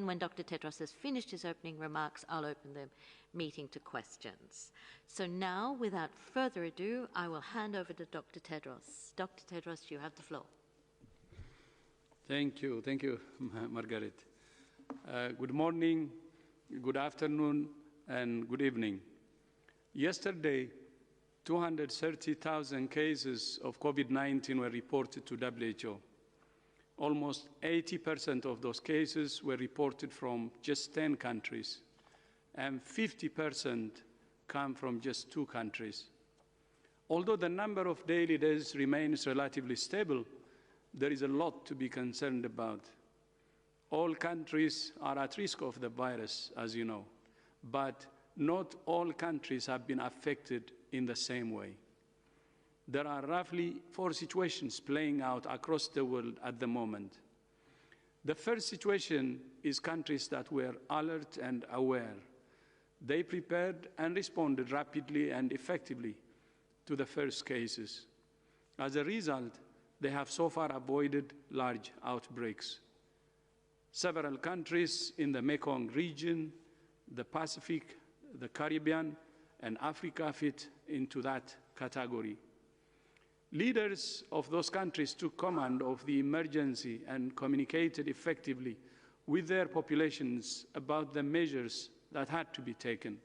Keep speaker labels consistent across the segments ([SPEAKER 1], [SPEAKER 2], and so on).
[SPEAKER 1] when Dr. Tedros has finished his opening remarks, I'll open the meeting to questions. So now, without further ado, I will hand over to Dr. Tedros. Dr. Tedros, you have the floor.
[SPEAKER 2] Thank you, Margaret. Good morning, good afternoon, and good evening. Yesterday, 230,000 cases of COVID-19 were reported to WHO. Almost 80% of those cases were reported from just 10 countries, and 50% come from just 2 countries. Although the number of daily deaths remains relatively stable, there is a lot to be concerned about. All countries are at risk of the virus, as you know, but not all countries have been affected in the same way. There are roughly 4 situations playing out across the world at the moment. The first situation is countries that were alert and aware. They prepared and responded rapidly and effectively to the first cases. As a result, they have so far avoided large outbreaks. Several countries in the Mekong region, the Pacific, the Caribbean, and Africa fit into that category. Leaders of those countries took command of the emergency and communicated effectively with their populations about the measures that had to be taken.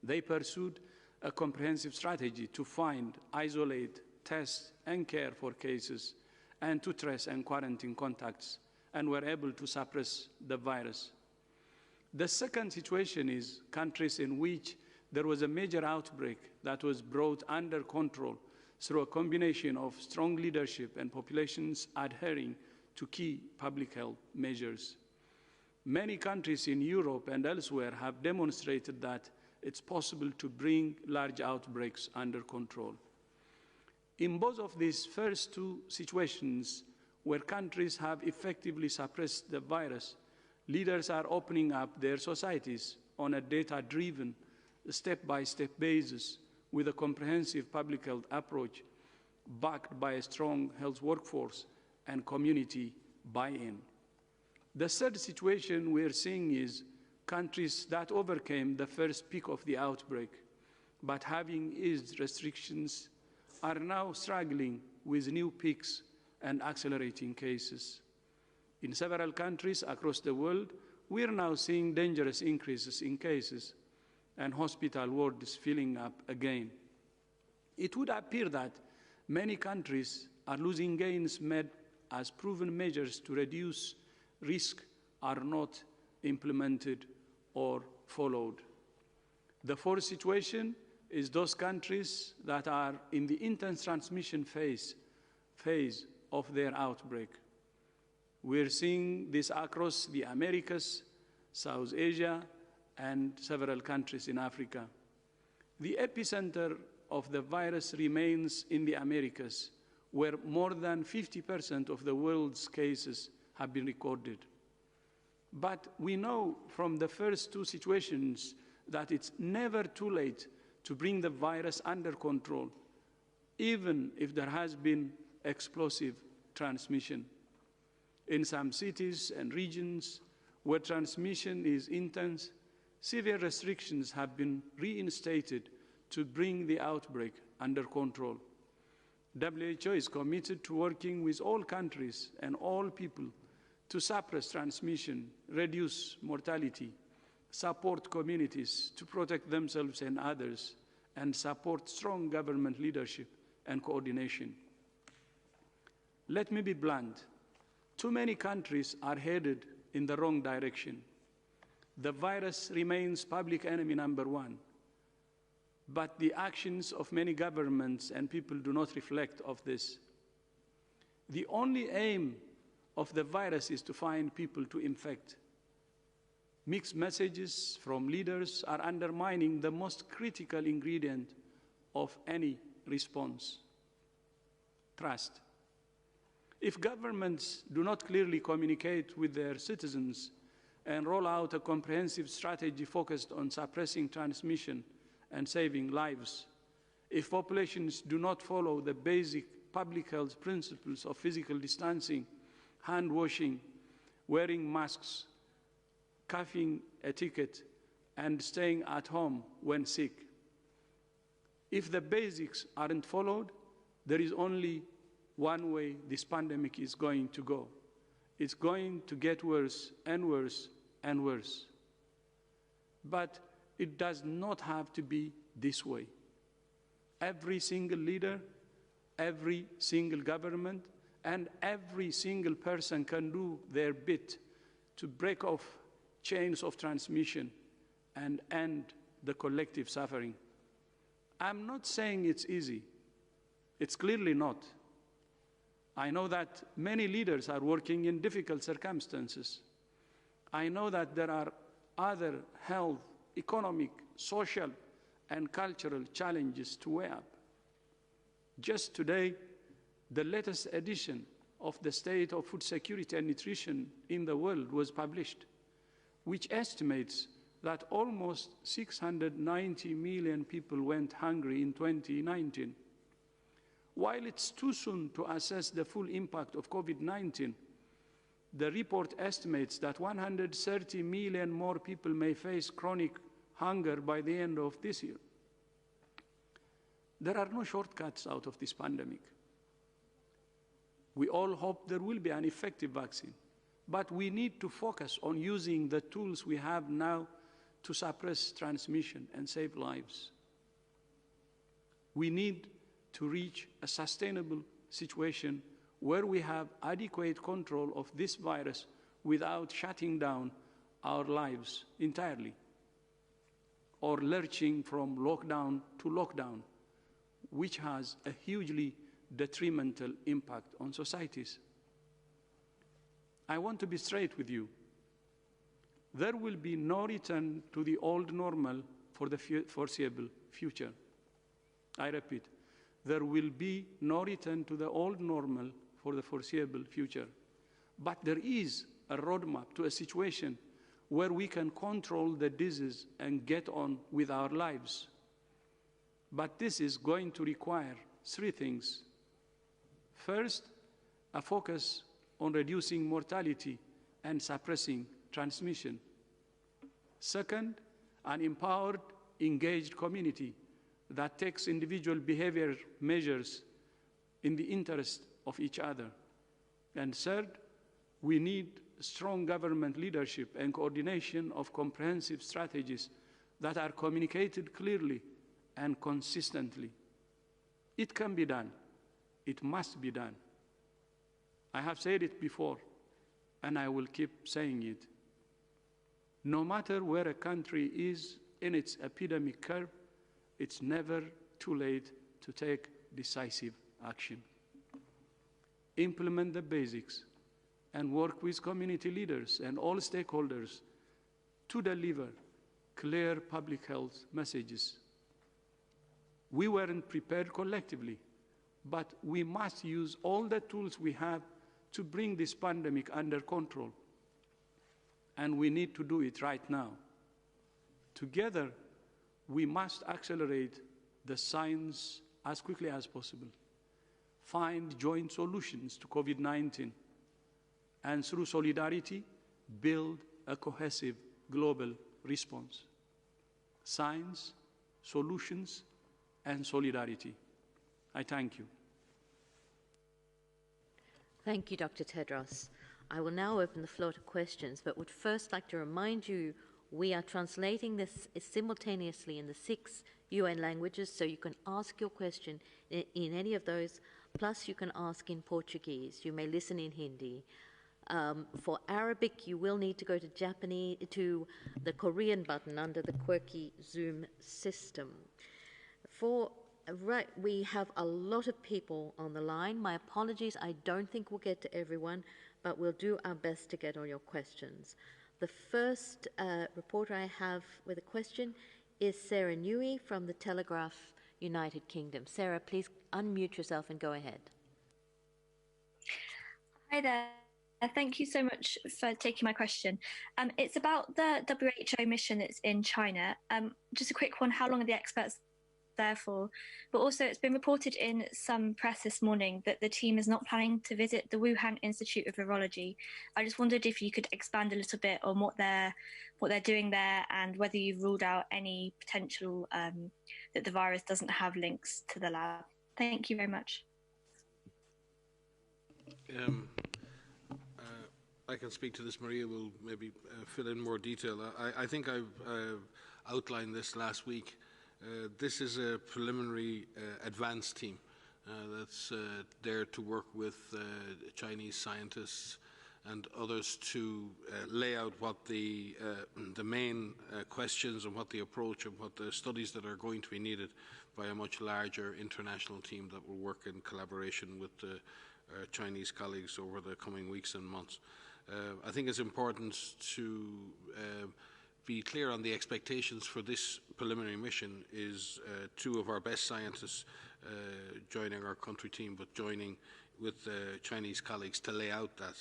[SPEAKER 2] They pursued a comprehensive strategy to find, isolate, test, and care for cases, and to trace and quarantine contacts, and were able to suppress the virus. The second situation is countries in which there was a major outbreak that was brought under control through a combination of strong leadership and populations adhering to key public health measures. Many countries in Europe and elsewhere have demonstrated that it's possible to bring large outbreaks under control. In both of these first 2 situations, where countries have effectively suppressed the virus, leaders are opening up their societies on a data-driven, step-by-step basis with a comprehensive public health approach backed by a strong health workforce and community buy-in. The third situation we are seeing is countries that overcame the first peak of the outbreak, but having eased restrictions, are now struggling with new peaks and accelerating cases. In several countries across the world, we are now seeing dangerous increases in cases and hospital wards filling up again. It would appear that many countries are losing gains made as proven measures to reduce risk are not implemented or followed. The fourth situation is those countries that are in the intense transmission phase of their outbreak. We're seeing this across the Americas, South Asia, and several countries in Africa. The epicenter of the virus remains in the Americas, where more than 50% of the world's cases have been recorded. But we know from the first 2 situations that it's never too late to bring the virus under control, even if there has been explosive transmission. In some cities and regions where transmission is intense, severe restrictions have been reinstated to bring the outbreak under control. WHO is committed to working with all countries and all people to suppress transmission, reduce mortality, support communities to protect themselves and others, and support strong government leadership and coordination. Let me be blunt. Too many countries are headed in the wrong direction. The virus remains public enemy number 1, but the actions of many governments and people do not reflect of this. The only aim of the virus is to find people to infect. Mixed messages from leaders are undermining the most critical ingredient of any response: trust. If governments do not clearly communicate with their citizens and roll out a comprehensive strategy focused on suppressing transmission and saving lives, if populations do not follow the basic public health principles of physical distancing, hand washing, wearing masks, coughing etiquette, and staying at home when sick. If the basics aren't followed, there is only one way this pandemic is going to go. It's going to get worse and worse and worse. But it does not have to be this way. Every single leader, every single government, and every single person can do their bit to break off chains of transmission and end the collective suffering. I'm not saying it's easy. It's clearly not. I know that many leaders are working in difficult circumstances. I know that there are other health, economic, social, and cultural challenges to weigh up. Just today, the latest edition of the State of Food Security and Nutrition in the World was published, which estimates that almost 690 million people went hungry in 2019. While it's too soon to assess the full impact of COVID-19, the report estimates that 130 million more people may face chronic hunger by the end of this year. There are no shortcuts out of this pandemic. We all hope there will be an effective vaccine, but we need to focus on using the tools we have now to suppress transmission and save lives. We need to reach a sustainable situation where we have adequate control of this virus without shutting down our lives entirely or lurching from lockdown to lockdown, which has a hugely detrimental impact on societies. I want to be straight with you. There will be no return to the old normal for the foreseeable future. I repeat, there will be no return to the old normal for the foreseeable future. But there is a roadmap to a situation where we can control the disease and get on with our lives. But this is going to require three things. First, a focus on reducing mortality and suppressing transmission. Second, an empowered, engaged community that takes individual behavior measures in the interest of each other. And third, we need strong government leadership and coordination of comprehensive strategies that are communicated clearly and consistently. It can be done. It must be done. I have said it before, and I will keep saying it. No matter where a country is in its epidemic curve, it's never too late to take decisive action. Implement the basics and work with community leaders and all stakeholders to deliver clear public health messages. We weren't prepared collectively, but we must use all the tools we have to bring this pandemic under control. And we need to do it right now. Together, we must accelerate the science as quickly as possible, find joint solutions to COVID-19, and through solidarity, build a cohesive global response. Science, solutions, and solidarity. I thank you.
[SPEAKER 1] Thank you, Dr. Tedros. I will now open the floor to questions, but would first like to remind you we are translating this simultaneously in the 6 UN languages, so you can ask your question in any of those, plus you can ask in Portuguese. You may listen in Hindi. For Arabic, you will need to go to Japanese, to the Korean button under the quirky Zoom system. Right, we have a lot of people on the line. My apologies, I don't think we'll get to everyone, but we'll do our best to get all your questions. The first reporter I have with a question is Sarah Newey from the Telegraph, United Kingdom. Sarah, please unmute yourself and go ahead.
[SPEAKER 3] Hi there. Thank you so much for taking my question. It's about the WHO mission that's in China. Just a quick one, how long are the experts there for. But also, it's been reported in some press this morning that the team is not planning to visit the Wuhan Institute of Virology. I just wondered if you could expand a little bit on what they're doing there, and whether you've ruled out any potential that the virus doesn't have links to the lab. Thank you very much.
[SPEAKER 4] I can speak to this. Maria will maybe fill in more detail. I think I've outlined this last week. This is a preliminary advanced team that's there to work with Chinese scientists and others to lay out what the main questions and what the approach and what the studies that are going to be needed by a much larger international team that will work in collaboration with the Chinese colleagues over the coming weeks and months. I think it's important to be clear on the expectations for this preliminary mission is two of our best scientists joining our country team, but joining with Chinese colleagues to lay out that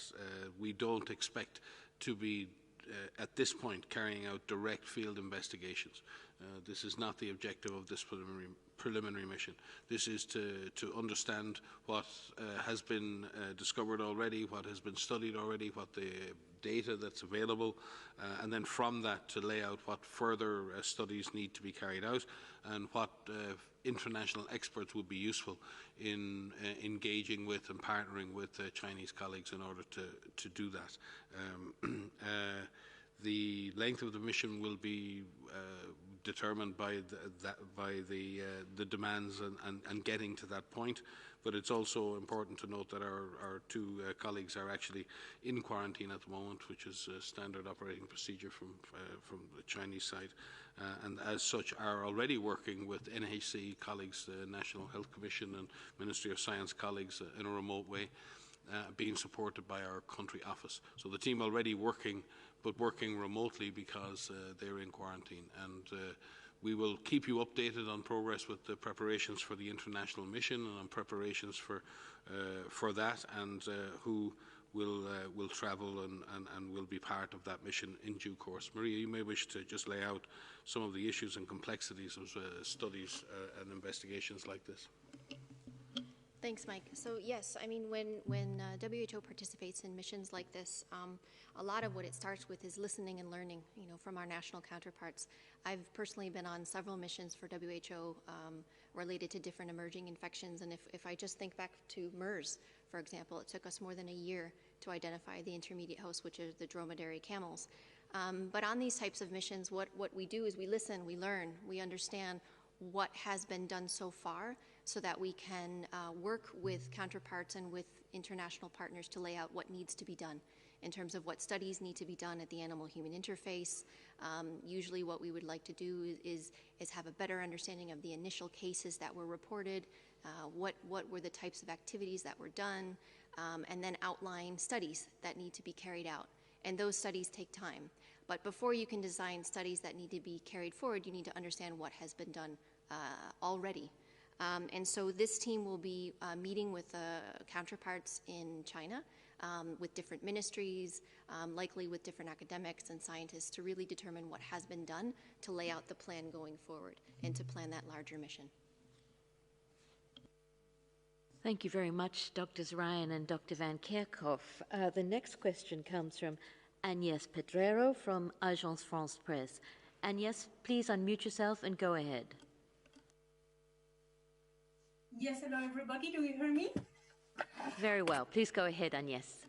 [SPEAKER 4] we don't expect to be at this point carrying out direct field investigations. This is not the objective of this preliminary mission. This is to understand what has been discovered already, what has been studied already, what the data that's available, and then from that to lay out what further studies need to be carried out and what international experts would be useful in engaging with and partnering with Chinese colleagues in order to do that. The length of the mission will be determined by the demands and getting to that point. But it's also important to note that our two colleagues are actually in quarantine at the moment, which is a standard operating procedure from the Chinese side, and as such are already working with NHC colleagues, the National Health Commission and Ministry of Science colleagues in a remote way, being supported by our country office. So the team already working, but working remotely because they're in quarantine. And we will keep you updated on progress with the preparations for the international mission and on preparations for that, and who will travel and will be part of that mission in due course. Maria, you may wish to just lay out some of the issues and complexities of studies and investigations like this.
[SPEAKER 5] Thanks, Mike. So yes, I mean, when WHO participates in missions like this, a lot of what it starts with is listening and learning, from our national counterparts. I've personally been on several missions for WHO related to different emerging infections, and if I just think back to MERS, for example, it took us more than a year to identify the intermediate host, which are the dromedary camels. But on these types of missions, what we do is we listen, we learn, we understand what has been done so far, so that we can work with counterparts and with international partners to lay out what needs to be done in terms of what studies need to be done at the animal-human interface. Usually what we would like to do is have a better understanding of the initial cases that were reported, what were the types of activities that were done, and then outline studies that need to be carried out. And those studies take time. But before you can design studies that need to be carried forward, you need to understand what has been done already. And so this team will be meeting with counterparts in China, with different ministries, likely with different academics and scientists, to really determine what has been done to lay out the plan going forward and to plan that larger mission.
[SPEAKER 1] Thank you very much, Drs. Ryan and Dr. Van Kerkov. The next question comes from Agnès Pedrero from Agence France Presse. Agnès, please unmute yourself and go ahead.
[SPEAKER 6] Yes, hello everybody, do you hear me?
[SPEAKER 1] Very well. Please go ahead, Agnès.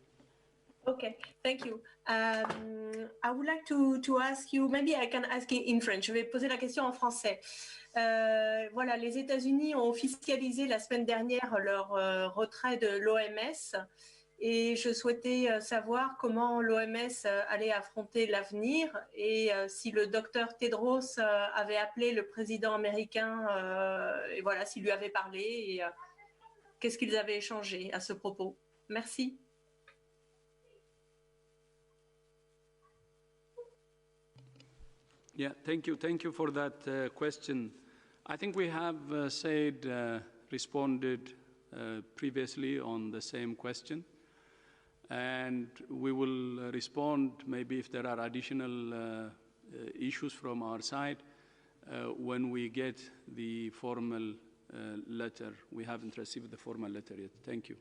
[SPEAKER 6] Okay, thank you. I would like to ask you, maybe I can ask in French. Je vais poser la question en français. Voilà, les États-Unis ont officialisé la semaine dernière leur retrait de l'OMS et je souhaitais savoir comment l'OMS allait affronter l'avenir et si le docteur Tedros avait appelé le président américain et voilà, s'il lui avait parlé et qu'est-ce qu'ils avaient échangé à ce propos. Merci.
[SPEAKER 2] Yeah, thank you for that question. I think we have responded previously on the same question, and we will respond maybe if there are additional issues from our side. when we get the formal letter. We haven't received the formal letter yet. Thank you.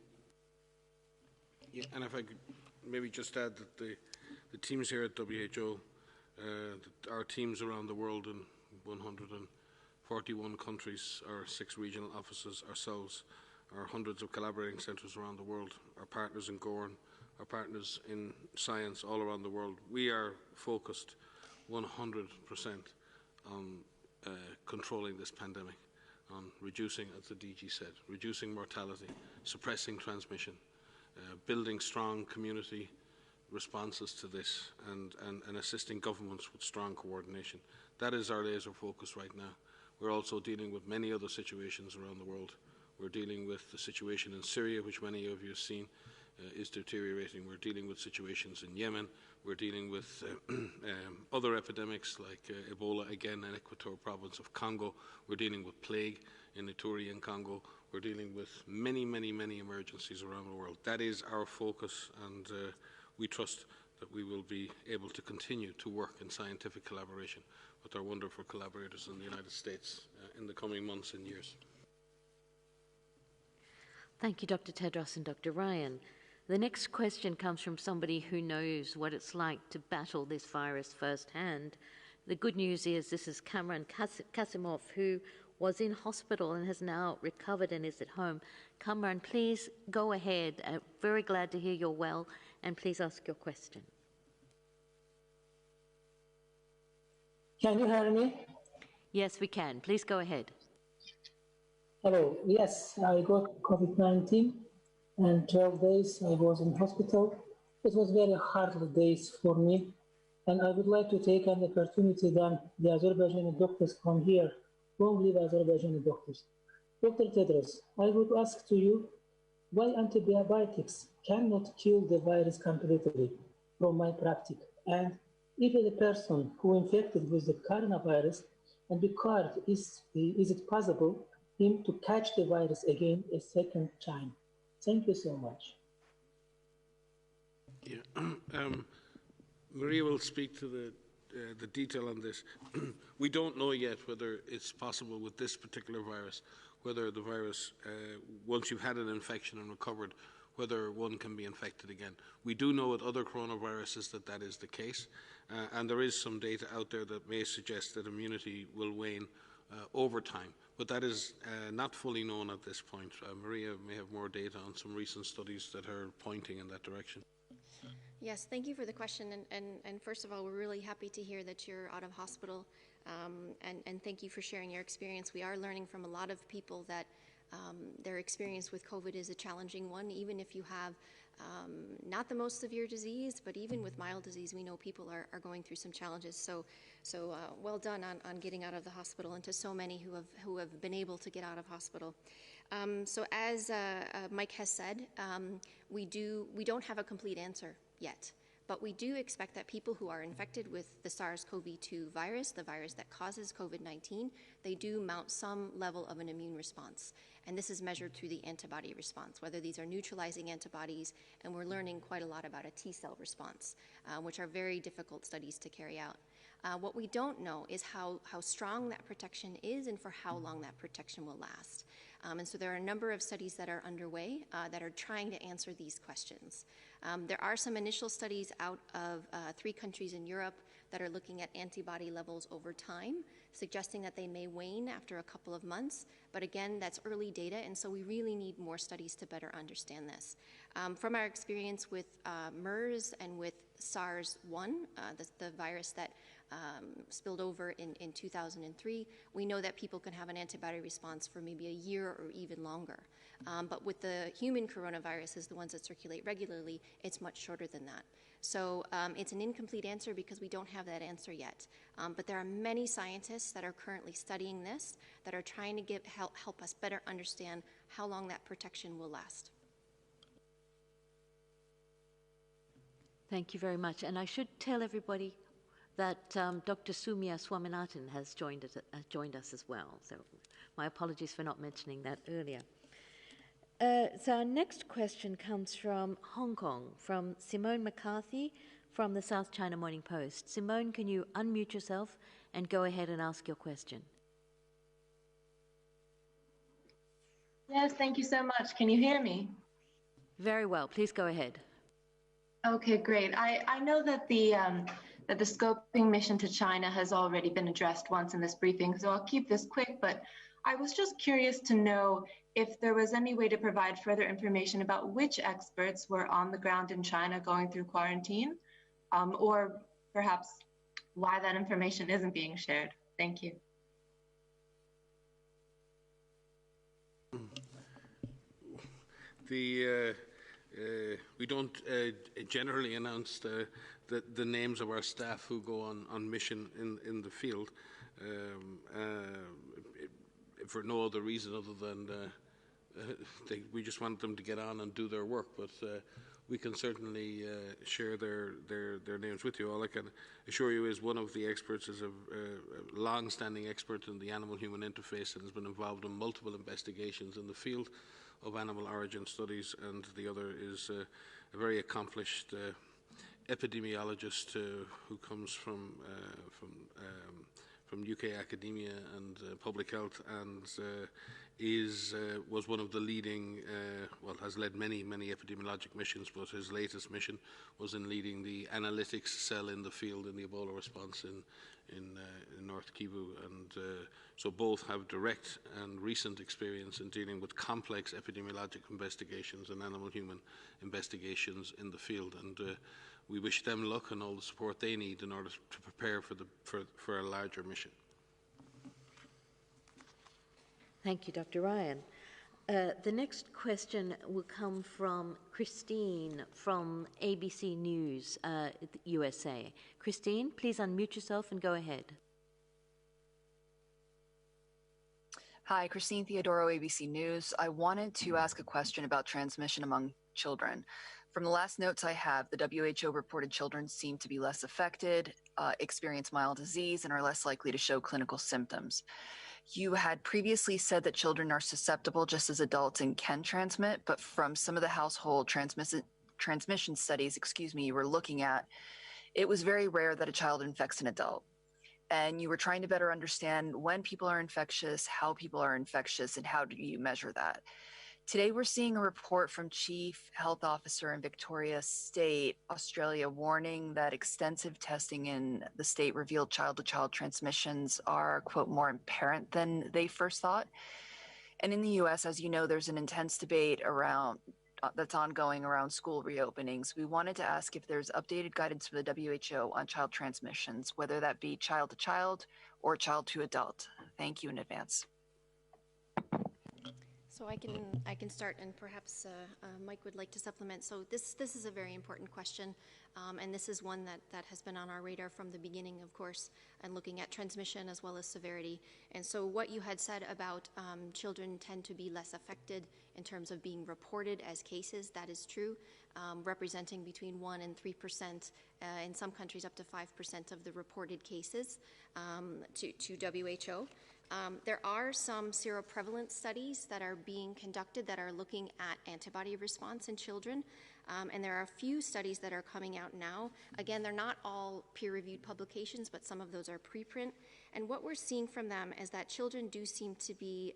[SPEAKER 4] Yeah, and if I could maybe just add that the teams here at WHO, our teams around the world in 141 countries, our 6 regional offices, ourselves, our hundreds of collaborating centres around the world, our partners in Gorn, our partners in science all around the world, we are focused 100% on controlling this pandemic, on reducing, as the DG said, reducing mortality, suppressing transmission, building strong community responses to this, and assisting governments with strong coordination. That is our laser focus right now. We're also dealing with many other situations around the world. We're dealing with the situation in Syria, which many of you have seen is deteriorating. We're dealing with situations in Yemen. We're dealing with other epidemics like Ebola, again, in Equatorial province of Congo. We're dealing with plague in Ituri and Congo. We're dealing with many, many, many emergencies around the world. That is our focus, and we trust that we will be able to continue to work in scientific collaboration with our wonderful collaborators in the United States in the coming months and years.
[SPEAKER 1] Thank you, Dr. Tedros and Dr. Ryan. The next question comes from somebody who knows what it's like to battle this virus firsthand. The good news is this is Kamran Kasimov, who was in hospital and has now recovered and is at home. Kamran, please go ahead. Very glad to hear you're well, and please ask your question.
[SPEAKER 7] Can you hear me?
[SPEAKER 1] Yes, we can. Please go ahead.
[SPEAKER 7] Hello. Yes, I got COVID-19 and 12 days I was in hospital. It was very hard days for me, and I would like to take an opportunity that the Azerbaijani doctors come here. Long live Azerbaijani doctors. Dr. Tedros, I would ask to you why antibiotics cannot kill the virus completely from my practice, and if the person who infected with the coronavirus and recovered, is it possible him to catch the virus again a second time? Thank you so much.
[SPEAKER 4] Yeah, Maria will speak to the detail on this. We don't know yet whether it's possible with this particular virus, whether the virus, once you've had an infection and recovered, whether one can be infected again. We do know with other coronaviruses that that is the case, and there is some data out there that may suggest that immunity will wane over time, but that is not fully known at this point. Maria may have more data on some recent studies that are pointing in that direction.
[SPEAKER 5] Yes, thank you for the question. And first of all, we're really happy to hear that you're out of hospital. And thank you for sharing your experience. We are learning from a lot of people that their experience with COVID is a challenging one, even if you have not the most severe disease, but even with mild disease, we know people are going through some challenges. So well done on getting out of the hospital, and to so many who have been able to get out of hospital. So as Mike has said, we don't have a complete answer yet, but we do expect that people who are infected with the SARS-CoV-2 virus, the virus that causes COVID-19, they do mount some level of an immune response. And this is measured through the antibody response, whether these are neutralizing antibodies, and we're learning quite a lot about a T-cell response, which are very difficult studies to carry out. What we don't know is how strong that protection is and for how long that protection will last. And so there are a number of studies that are underway that are trying to answer these questions. There are some initial studies out of 3 countries in Europe that are looking at antibody levels over time, suggesting that they may wane after a couple of months. But again, that's early data, and so we really need more studies to better understand this. From our experience with MERS and with SARS-1, the virus that spilled over in 2003, we know that people can have an antibody response for maybe a year or even longer. But with the human coronaviruses, the ones that circulate regularly, it's much shorter than that. So it's an incomplete answer because we don't have that answer yet. But there are many scientists that are currently studying this, that are trying to help us better understand how long that protection will last.
[SPEAKER 1] Thank you very much. And I should tell everybody that Dr. Soumya Swaminathan has joined us as well. So my apologies for not mentioning that earlier. So our next question comes from Hong Kong, from Simone McCarthy from the South China Morning Post. Simone, can you unmute yourself and go ahead and ask your question?
[SPEAKER 8] Yes, thank you so much. Can you hear me?
[SPEAKER 1] Very well. Please go ahead.
[SPEAKER 8] Okay, great. I know that the scoping mission to China has already been addressed once in this briefing, so I'll keep this quick, but I was just curious to know if there was any way to provide further information about which experts were on the ground in China going through quarantine, or perhaps why that information isn't being shared. Thank you.
[SPEAKER 4] We don't generally announce the names of our staff who go on mission in the field for no other reason other than we just want them to get on and do their work. But we can certainly share their names with you. All I can assure you is one of the experts is a long-standing expert in the animal-human interface and has been involved in multiple investigations in the field of animal origin studies, and the other is a very accomplished epidemiologist who comes from UK academia and public health, and was one of the leading, has led many epidemiologic missions, but his latest mission was in leading the analytics cell in the field in the Ebola response in North Kivu, and so both have direct and recent experience in dealing with complex epidemiologic investigations and animal-human investigations in the field, and we wish them luck and all the support they need in order to prepare for a larger mission.
[SPEAKER 1] Thank you, Dr. Ryan. The next question will come from Christine from ABC News, USA. Christine, please unmute yourself and go ahead.
[SPEAKER 9] Hi, Christine Theodoro, ABC News. I wanted to ask a question about transmission among children. From the last notes I have, the WHO reported children seem to be less affected, experience mild disease, and are less likely to show clinical symptoms. You had previously said that children are susceptible just as adults and can transmit, but from some of the household transmission studies, you were looking at, it was very rare that a child infects an adult. And you were trying to better understand when people are infectious, how people are infectious, and how do you measure that. Today, we're seeing a report from Chief Health Officer in Victoria State, Australia, warning that extensive testing in the state revealed child-to-child transmissions are, quote, more apparent than they first thought. And in the US, as you know, there's an intense debate around that's ongoing around school reopenings. We wanted to ask if there's updated guidance from the WHO on child transmissions, whether that be child-to-child or child-to-adult. Thank you in advance.
[SPEAKER 5] So I can start, and perhaps Mike would like to supplement. So this is a very important question, and this is one that has been on our radar from the beginning, of course, and looking at transmission as well as severity. And so what you had said about children tend to be less affected in terms of being reported as cases, that is true, representing between 1% and 3%, in some countries up to 5% of the reported cases to WHO. There are some seroprevalence studies that are being conducted that are looking at antibody response in children, and there are a few studies that are coming out now. Again, they're not all peer-reviewed publications, but some of those are preprint. And what we're seeing from them is that children do seem to be,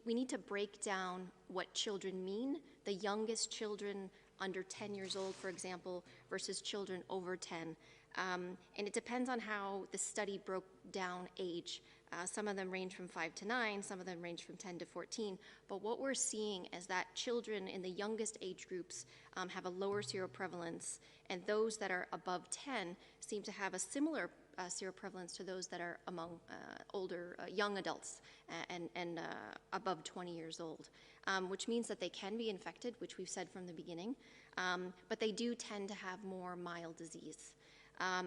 [SPEAKER 5] we need to break down what children mean. The youngest children under 10 years old, for example, versus children over 10. And it depends on how the study broke down age. Some of them range from 5 to 9, some of them range from 10 to 14. But what we're seeing is that children in the youngest age groups have a lower seroprevalence, and those that are above 10 seem to have a similar seroprevalence to those that are among older, young adults and above 20 years old, which means that they can be infected, which we've said from the beginning, but they do tend to have more mild disease.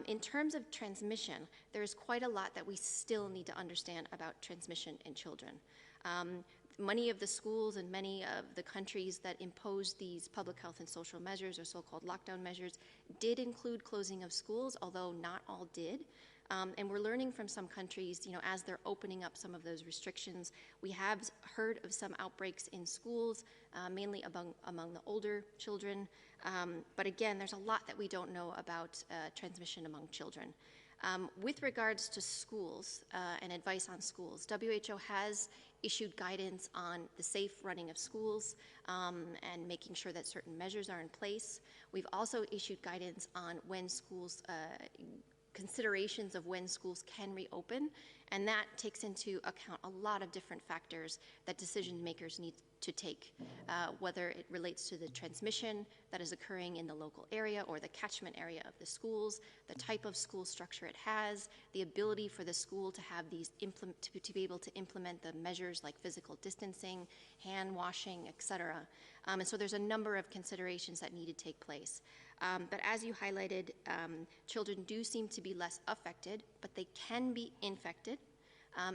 [SPEAKER 5] In terms of transmission, there's quite a lot that we still need to understand about transmission in children. Many of the schools and many of the countries that imposed these public health and social measures, or so-called lockdown measures, did include closing of schools, although not all did. And we're learning from some countries, as they're opening up some of those restrictions. We have heard of some outbreaks in schools, mainly among the older children. But again, there's a lot that we don't know about transmission among children. With regards to schools and advice on schools, WHO has issued guidance on the safe running of schools and making sure that certain measures are in place. We've also issued guidance on when schools, considerations of when schools can reopen, and that takes into account a lot of different factors that decision makers need to take, whether it relates to the transmission that is occurring in the local area or the catchment area of the schools, the type of school structure it has, the ability for the school to have these to be able to implement the measures like physical distancing, hand washing, etc. And so there's a number of considerations that need to take place. But as you highlighted, children do seem to be less affected, but they can be infected.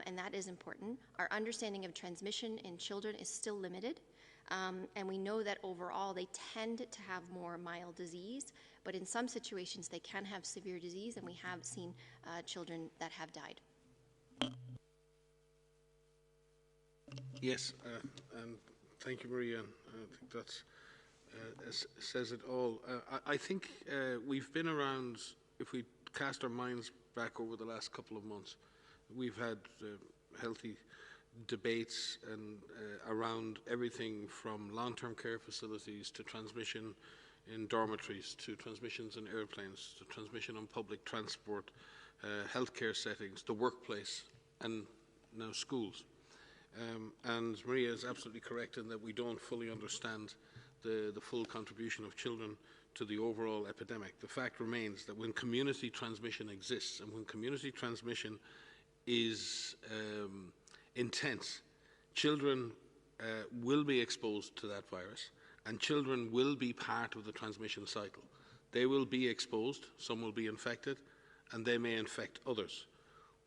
[SPEAKER 5] And that is important. Our understanding of transmission in children is still limited, and we know that overall they tend to have more mild disease, but in some situations they can have severe disease, and we have seen children that have died.
[SPEAKER 4] Yes, and thank you, Maria. I think that's says it all. I think we've been around, if we cast our minds back over the last couple of months, we've had healthy debates and around everything from long-term care facilities to transmission in dormitories, to transmissions in airplanes, to transmission on public transport, healthcare settings, the workplace, and now schools. And Maria is absolutely correct in that we don't fully understand the full contribution of children to the overall epidemic. The fact remains that when community transmission exists and when community transmission is intense, children will be exposed to that virus, and children will be part of the transmission cycle. They will be exposed, some will be infected, and they may infect others.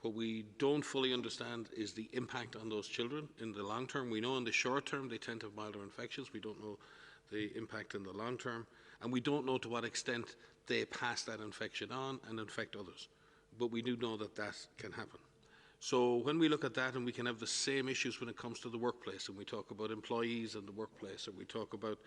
[SPEAKER 4] What we don't fully understand is the impact on those children in the long term. We know in the short term they tend to have milder infections. We don't know the impact in the long term, and we don't know to what extent they pass that infection on and infect others. But we do know that that can happen. So when we look at that, and we can have the same issues when it comes to the workplace, and we talk about employees in the workplace, or we talk about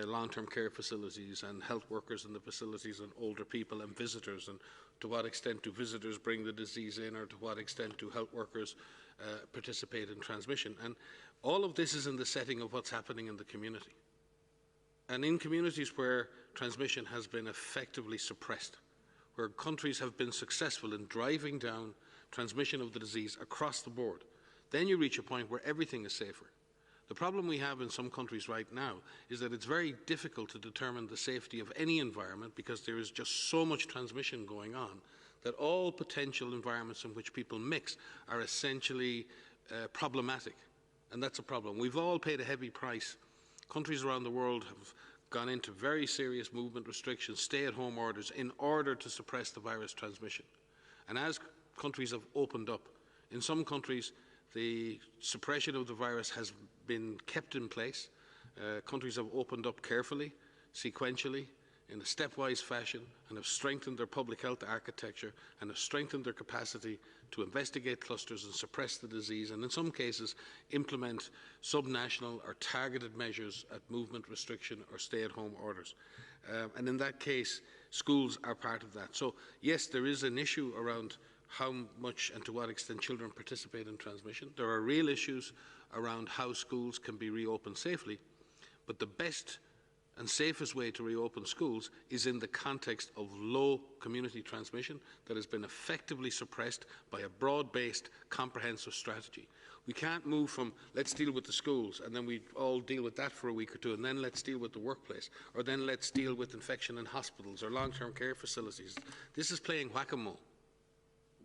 [SPEAKER 4] long-term care facilities and health workers in the facilities and older people and visitors, and to what extent do visitors bring the disease in, or to what extent do health workers participate in transmission. And all of this is in the setting of what's happening in the community. And in communities where transmission has been effectively suppressed, where countries have been successful in driving down transmission of the disease across the board, then you reach a point where everything is safer. The problem we have in some countries right now is that it's very difficult to determine the safety of any environment because there is just so much transmission going on that all potential environments in which people mix are essentially problematic. And that's a problem. We've all paid a heavy price. Countries around the world have gone into very serious movement restrictions, stay-at-home orders in order to suppress the virus transmission. And as countries have opened up, in some countries the suppression of the virus has been kept in place. Countries have opened up carefully, sequentially, in a stepwise fashion, and have strengthened their public health architecture and have strengthened their capacity to investigate clusters and suppress the disease, and in some cases implement subnational or targeted measures at movement restriction or stay-at-home orders. And in that case, schools are part of that. So yes, there is an issue around how much and to what extent children participate in transmission. There are real issues around how schools can be reopened safely, but the best and safest way to reopen schools is in the context of low community transmission that has been effectively suppressed by a broad-based, comprehensive strategy. We can't move from let's deal with the schools and then we all deal with that for a week or two and then let's deal with the workplace, or then let's deal with infection in hospitals or long-term care facilities. This is playing whack-a-mole.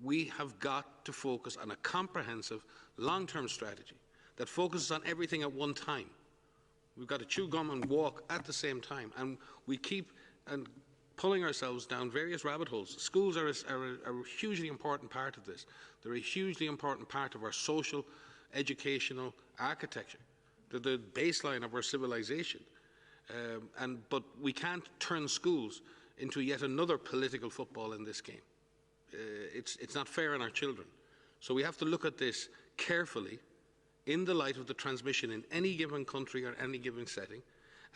[SPEAKER 4] We have got to focus on a comprehensive, long-term strategy that focuses on everything at one time. We've got to chew gum and walk at the same time, and we keep pulling ourselves down various rabbit holes. Schools are a hugely important part of this. They're a hugely important part of our social, educational architecture. They're the baseline of our civilization. But we can't turn schools into yet another political football in this game. it's not fair on our children. So we have to look at this carefully in the light of the transmission in any given country or any given setting,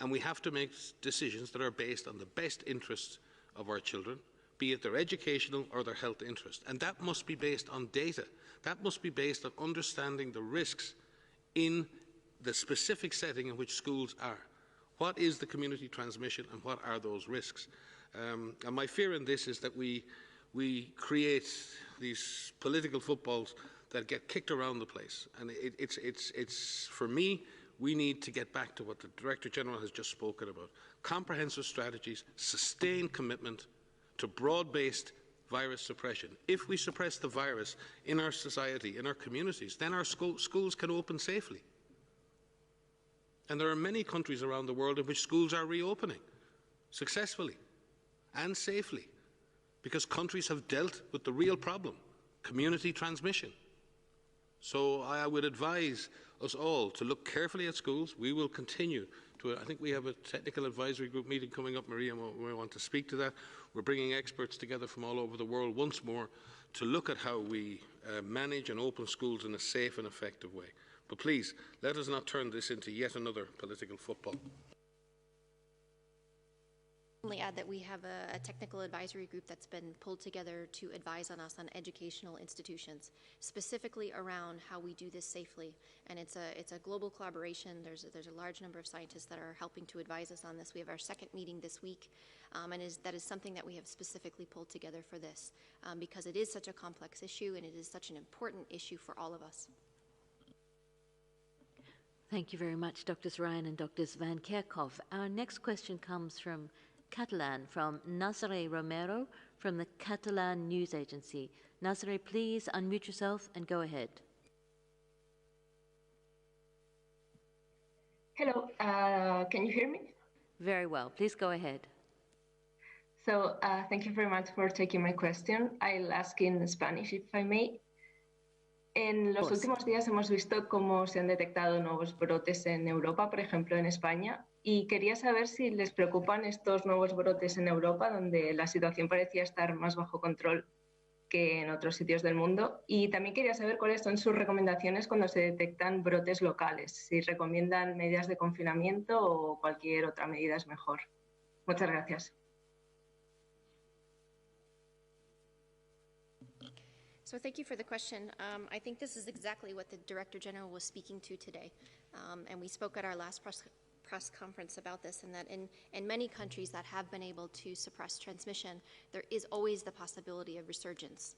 [SPEAKER 4] and we have to make decisions that are based on the best interests of our children, be it their educational or their health interest. And that must be based on data. That must be based on understanding the risks in the specific setting in which schools are. What is the community transmission and what are those risks? And my fear in this is that we create these political footballs that get kicked around the place. And it's for me, we need to get back to what the Director General has just spoken about. Comprehensive strategies, sustained commitment to broad-based virus suppression. If we suppress the virus in our society, in our communities, then our schools can open safely. And there are many countries around the world in which schools are reopening successfully and safely because countries have dealt with the real problem, community transmission. So I would advise us all to look carefully at schools. We will continue to, I think we have a technical advisory group meeting coming up, Maria, and we want to speak to that. We're bringing experts together from all over the world once more to look at how we manage and open schools in a safe and effective way. But please, let us not turn this into yet another political football.
[SPEAKER 5] Only add that we have a technical advisory group that's been pulled together to advise on us on educational institutions, specifically around how we do this safely. And it's a global collaboration. There's a large number of scientists that are helping to advise us on this. We have our second meeting this week, and that is something that we have specifically pulled together for this, because it is such a complex issue and it is such an important issue for all of us.
[SPEAKER 1] Thank you very much, Drs. Ryan and Drs. Van Kerkov. Our next question comes from Catalan, from Nazare Romero from the Catalan News Agency. Nazare, please unmute yourself and go ahead.
[SPEAKER 10] Hello, can you hear me?
[SPEAKER 1] Very well. Please go ahead.
[SPEAKER 10] So thank you very much for taking my question. I'll ask in Spanish, if I may. En los últimos días hemos visto cómo se han detectado nuevos brotes en Europa, por ejemplo en España, y quería saber si les preocupan estos nuevos brotes en Europa, donde la situación parecía estar más bajo control que en otros sitios del mundo. Y también quería saber cuáles son sus recomendaciones cuando se detectan brotes locales, si recomiendan medidas de confinamiento o cualquier otra medida es mejor. Muchas gracias.
[SPEAKER 5] So thank you for the question. I think this is exactly what the Director General was speaking to today. And we spoke at our last press conference about this, and that in many countries that have been able to suppress transmission, there is always the possibility of resurgence.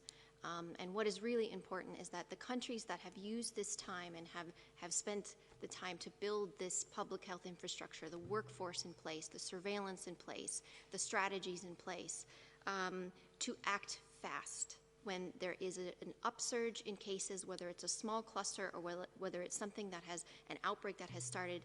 [SPEAKER 5] And what is really important is that the countries that have used this time and have spent the time to build this public health infrastructure, the workforce in place, the surveillance in place, the strategies in place, to act fast when there is an upsurge in cases, whether it's a small cluster or whether it's something that has an outbreak that has started,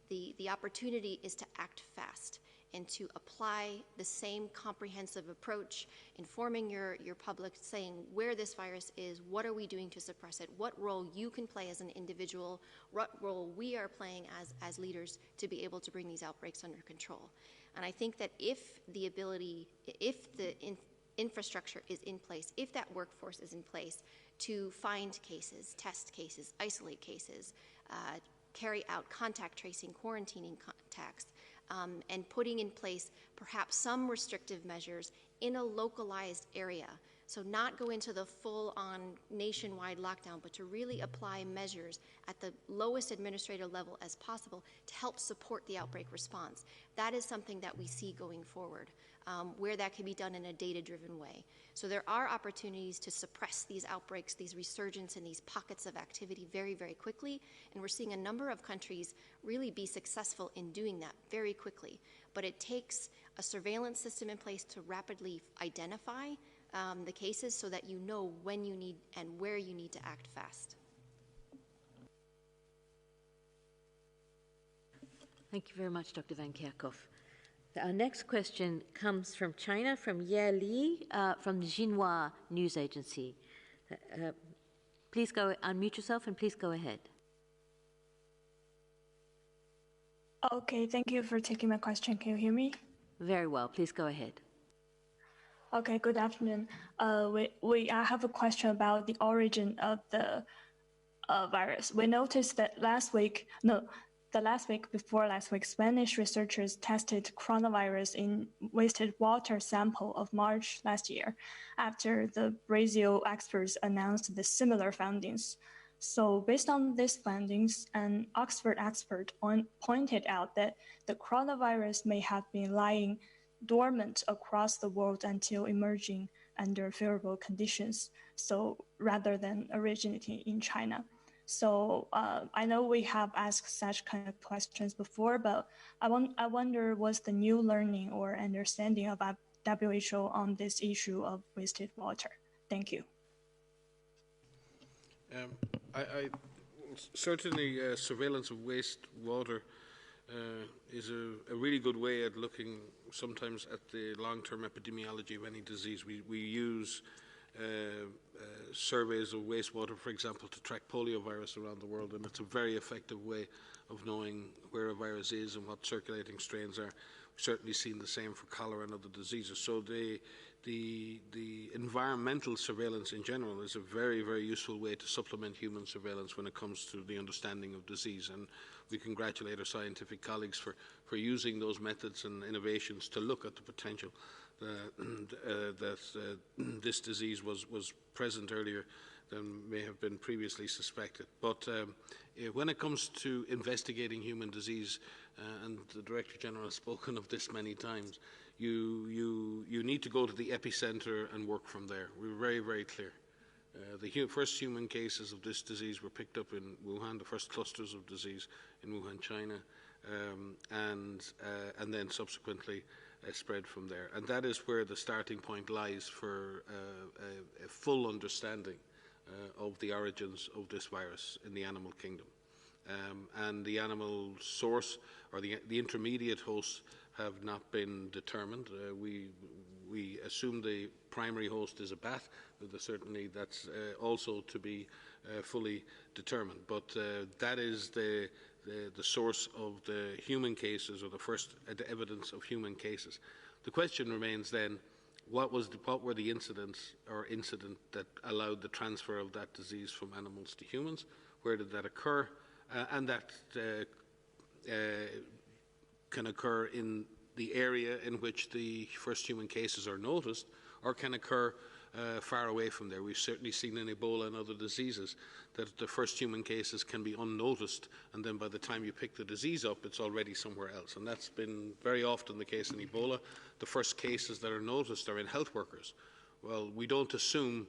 [SPEAKER 5] the opportunity is to act fast and to apply the same comprehensive approach, informing your public, saying where this virus is, what are we doing to suppress it, what role you can play as an individual, what role we are playing as leaders to be able to bring these outbreaks under control. And I think that if the infrastructure is in place, if that workforce is in place to find cases, test cases, isolate cases, carry out contact tracing, quarantining contacts, and putting in place perhaps some restrictive measures in a localized area. So not go into the full-on nationwide lockdown, but to really apply measures at the lowest administrative level as possible to help support the outbreak response. That is something that we see going forward, where that can be done in a data-driven way. So there are opportunities to suppress these outbreaks, these resurgence, and these pockets of activity very, very quickly. And we're seeing a number of countries really be successful in doing that very quickly. But it takes a surveillance system in place to rapidly identify the cases so that you know when you need and where you need to act fast.
[SPEAKER 1] Thank you very much, Dr. Van Kerkov. Our next question comes from China, from Ye Li, from the Xinhua News Agency. Please unmute yourself and please go ahead.
[SPEAKER 11] Okay, thank you for taking my question. Can you hear me?
[SPEAKER 1] Very well. Please go ahead.
[SPEAKER 11] Okay, good afternoon. I have a question about the origin of the virus. We noticed that the last week before last week, Spanish researchers tested coronavirus in wasted water sample of March last year, after the Brazil experts announced the similar findings. So based on these findings, an Oxford expert pointed out that the coronavirus may have been lying dormant across the world until emerging under favorable conditions, so rather than originating in China. So I know we have asked such kind of questions before, but I wonder what's the new learning or understanding of WHO on this issue of wasted water? Thank you.
[SPEAKER 4] Certainly, surveillance of wastewater is a really good way at looking sometimes at the long-term epidemiology of any disease. We use surveys of wastewater, for example, to track poliovirus around the world, and it's a very effective way of knowing where a virus is and what circulating strains are. We've certainly seen the same for cholera and other diseases. So the environmental surveillance in general is a very, very useful way to supplement human surveillance when it comes to the understanding of disease. And we congratulate our scientific colleagues for using those methods and innovations to look at the potential that this disease was present earlier than may have been previously suspected. But when it comes to investigating human disease, and the Director General has spoken of this many times, you need to go to the epicenter and work from there. We're very, very clear. The first human cases of this disease were picked up in Wuhan, the first clusters of disease in Wuhan, China, and then subsequently spread from there. And that is where the starting point lies for a full understanding of the origins of this virus in the animal kingdom. And the animal source, or the intermediate hosts, have not been determined. We assume the primary host is a bat, but certainly that's also to be fully determined. But that is the source of the human cases, or the first evidence of human cases. The question remains then, what were the incident that allowed the transfer of that disease from animals to humans? Where did that occur? And that can occur in the area in which the first human cases are noticed, or can occur far away from there. We've certainly seen in Ebola and other diseases that the first human cases can be unnoticed, and then by the time you pick the disease up, it's already somewhere else. And that's been very often the case in Ebola. The first cases that are noticed are in health workers. Well, we don't assume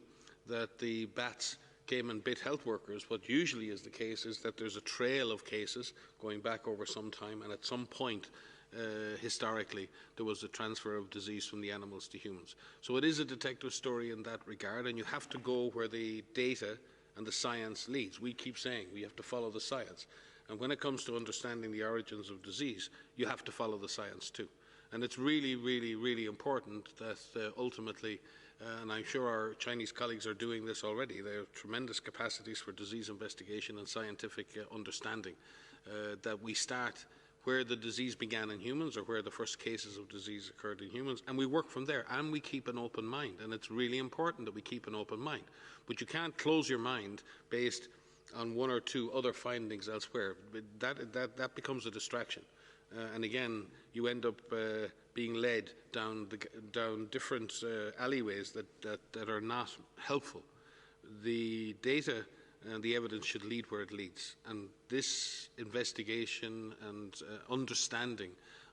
[SPEAKER 4] that the bats came and bit health workers. What usually is the case is that there's a trail of cases going back over some time, and at some point historically there was a transfer of disease from the animals to humans. So it is a detective story in that regard, and you have to go where the data and the science leads. We keep saying we have to follow the science, and when it comes to understanding the origins of disease, you have to follow the science too. And it's really, really, really important that ultimately, and I'm sure our Chinese colleagues are doing this already, they have tremendous capacities for disease investigation and scientific understanding, that we start where the disease began in humans, or where the first cases of disease occurred in humans, and we work from there, and we keep an open mind. And it's really important that we keep an open mind. But you can't close your mind based on one or two other findings elsewhere. That becomes a distraction. And again, you end up being led down different alleyways that are not helpful. The data and the evidence should lead where it leads. And this investigation and understanding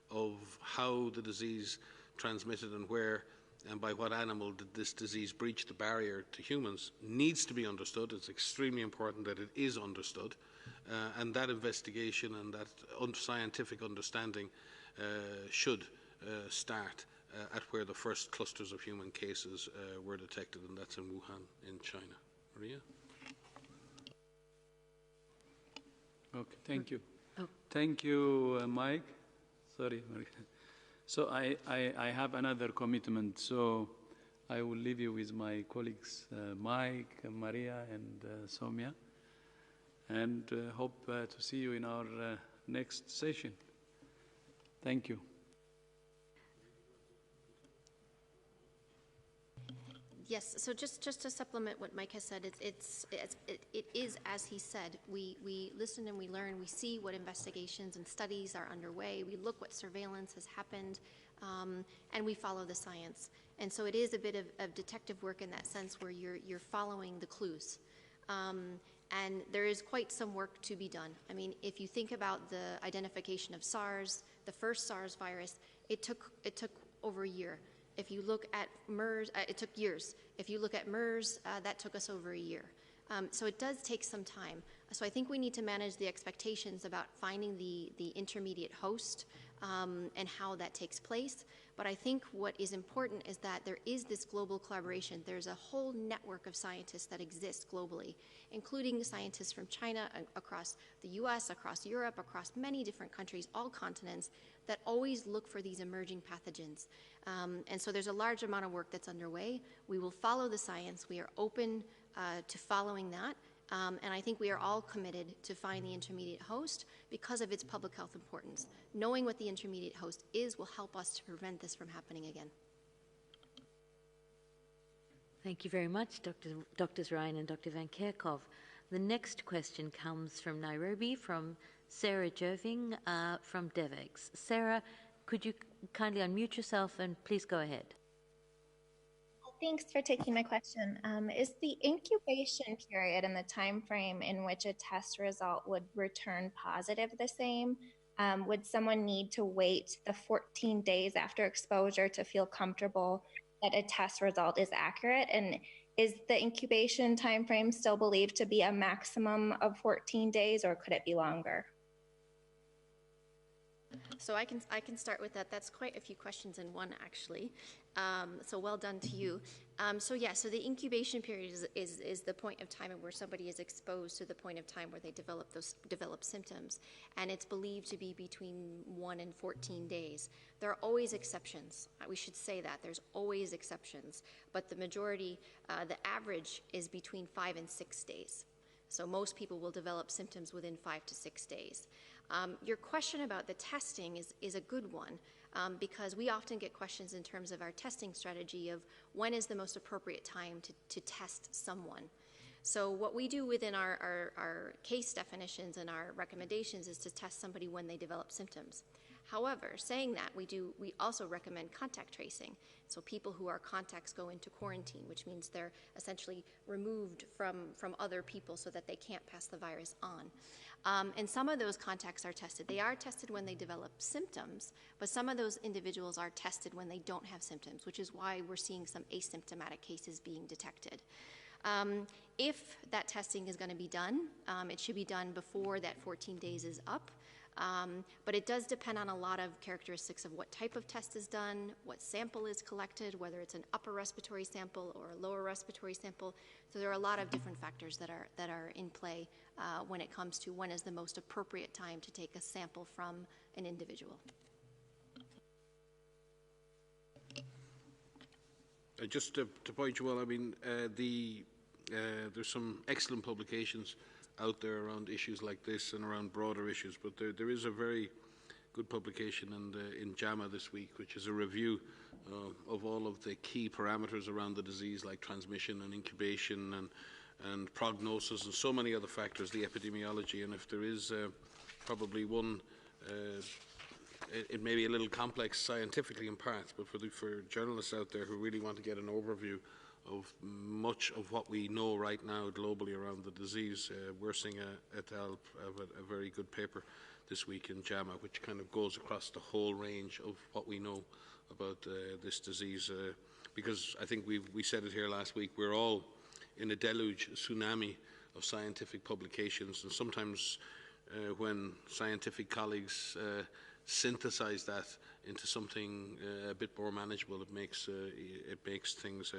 [SPEAKER 4] of how the disease transmitted and where and by what animal did this disease breach the barrier to humans needs to be understood. It's extremely important that it is understood. And that investigation and that scientific understanding should start at where the first clusters of human cases were detected, and that's in Wuhan in China. Maria?
[SPEAKER 2] Okay, thank you. Oh. Thank you, Mike. Sorry, Maria. So I have another commitment, so I will leave you with my colleagues, Mike, Maria, and Soumya, and hope to see you in our next session. Thank you.
[SPEAKER 5] Yes, so just to supplement what Mike has said, it is as he said. We listen and we learn. We see what investigations and studies are underway. We look what surveillance has happened, and we follow the science. And so it is a bit of detective work in that sense, where you're following the clues. And there is quite some work to be done. I mean, if you think about the identification of SARS, the first SARS virus, it took over a year. If you look at MERS, it took years. If you look at MERS, that took us over a year. So it does take some time. So I think we need to manage the expectations about finding the intermediate host and how that takes place. But I think what is important is that there is this global collaboration. There's a whole network of scientists that exist globally, including scientists from China, across the US, across Europe, across many different countries, all continents, that always look for these emerging pathogens. And so there's a large amount of work that's underway. We will follow the science. We are open to following that. And I think we are all committed to find the intermediate host because of its public health importance. Knowing what the intermediate host is will help us to prevent this from happening again.
[SPEAKER 1] Thank you very much, Drs. Ryan and Dr. Van Kerkov. The next question comes from Nairobi, from Sarah Jerving from DevEx. Sarah, could you kindly unmute yourself and please go ahead.
[SPEAKER 12] Thanks for taking my question. Is the incubation period and the time frame in which a test result would return positive the same? Would someone need to wait the 14 days after exposure to feel comfortable that a test result is accurate? And is the incubation time frame still believed to be a maximum of 14 days, or could it be longer?
[SPEAKER 5] So I can start with that. That's quite a few questions in one, actually. So well done to you. So the incubation period is the point of time where somebody is exposed to the point of time where they develop symptoms, and it's believed to be between 1 and 14 days. There are always exceptions. We should say that there's always exceptions, but the majority, the average, is between 5 and 6 days. So most people will develop symptoms within 5 to 6 days. Your question about the testing is a good one, because we often get questions in terms of our testing strategy of when is the most appropriate time to test someone. So what we do within our case definitions and our recommendations is to test somebody when they develop symptoms. However, saying that, we also recommend contact tracing. So people who are contacts go into quarantine, which means they're essentially removed from other people so that they can't pass the virus on. And some of those contacts are tested. They are tested when they develop symptoms, but some of those individuals are tested when they don't have symptoms, which is why we're seeing some asymptomatic cases being detected. If that testing is going to be done, it should be done before that 14 days is up. But it does depend on a lot of characteristics of what type of test is done, what sample is collected, whether it's an upper respiratory sample or a lower respiratory sample. So there are a lot of different factors that are in play when it comes to when is the most appropriate time to take a sample from an individual.
[SPEAKER 4] Just to point you well, I mean, there's some excellent publications out there around issues like this and around broader issues, but there is a very good publication in JAMA this week, which is a review of all of the key parameters around the disease, like transmission and incubation and prognosis and so many other factors, the epidemiology. And if there is probably one, it may be a little complex scientifically in parts, but for journalists out there who really want to get an overview of much of what we know right now globally around the disease, Wersing et al. Have a very good paper this week in JAMA, which kind of goes across the whole range of what we know about this disease. Because I think we said it here last week, we're all in a deluge, a tsunami of scientific publications, and sometimes when scientific colleagues synthesize that into something a bit more manageable, it makes things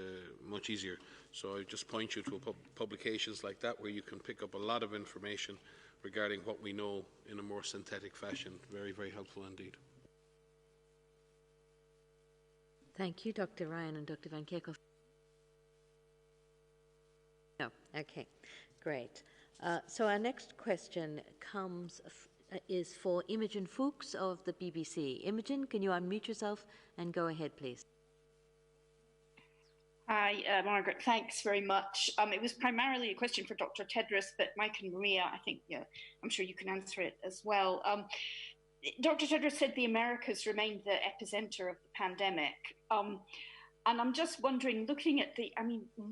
[SPEAKER 4] much easier. So I just point you to publications like that where you can pick up a lot of information regarding what we know in a more synthetic fashion. Very, very helpful indeed.
[SPEAKER 1] Thank you, Dr. Ryan and Dr. Van Kerkov. No, okay, great. So our next question is for Imogen Fuchs of the BBC. Imogen, can you unmute yourself and go ahead, please?
[SPEAKER 13] Hi, Margaret. Thanks very much. It was primarily a question for Dr. Tedros, but Mike and Maria, I think, I'm sure you can answer it as well. Dr. Tedros said the Americas remained the epicenter of the pandemic. And I'm just wondering, looking at the,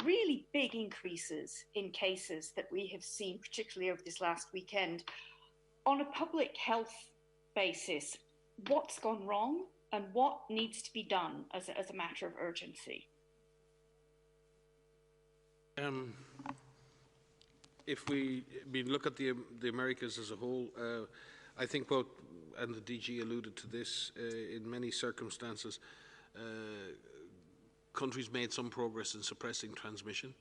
[SPEAKER 13] really big increases in cases that we have seen, particularly over this last weekend, on a public health basis, what's gone wrong and what needs to be done as a matter of urgency?
[SPEAKER 4] If we look at the Americas as a whole, I think both, and the DG alluded to this, in many circumstances, countries made some progress in suppressing transmission,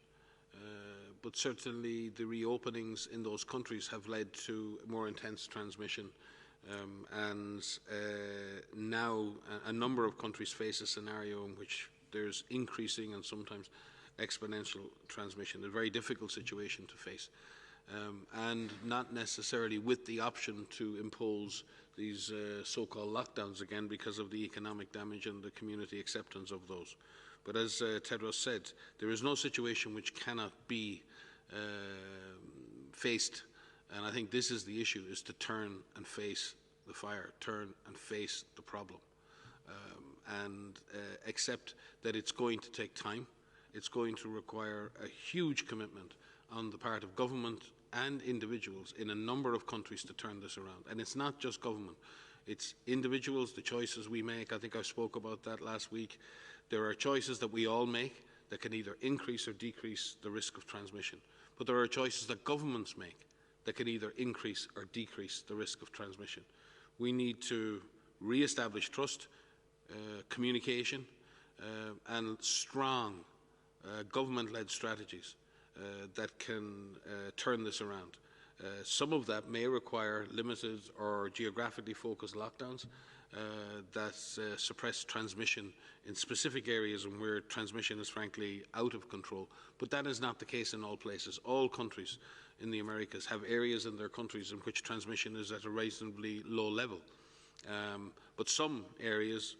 [SPEAKER 4] but certainly the reopenings in those countries have led to more intense transmission. And now a number of countries face a scenario in which there's increasing and sometimes exponential transmission, a very difficult situation to face, and not necessarily with the option to impose these so-called lockdowns again because of the economic damage and the community acceptance of those. But as Tedros said, there is no situation which cannot be faced, and I think this is the issue, is to turn and face the fire, turn and face the problem, and accept that it's going to take time. It's going to require a huge commitment on the part of government and individuals in a number of countries to turn this around. And it's not just government, it's individuals, the choices we make. I think I spoke about that last week. There are choices that we all make that can either increase or decrease the risk of transmission. But there are choices that governments make that can either increase or decrease the risk of transmission. We need to re-establish trust, communication, and strong government-led strategies that can turn this around. Some of that may require limited or geographically focused lockdowns that suppress transmission in specific areas and where transmission is frankly out of control. But that is not the case in all places. All countries in the Americas have areas in their countries in which transmission is at a reasonably low level. But some areas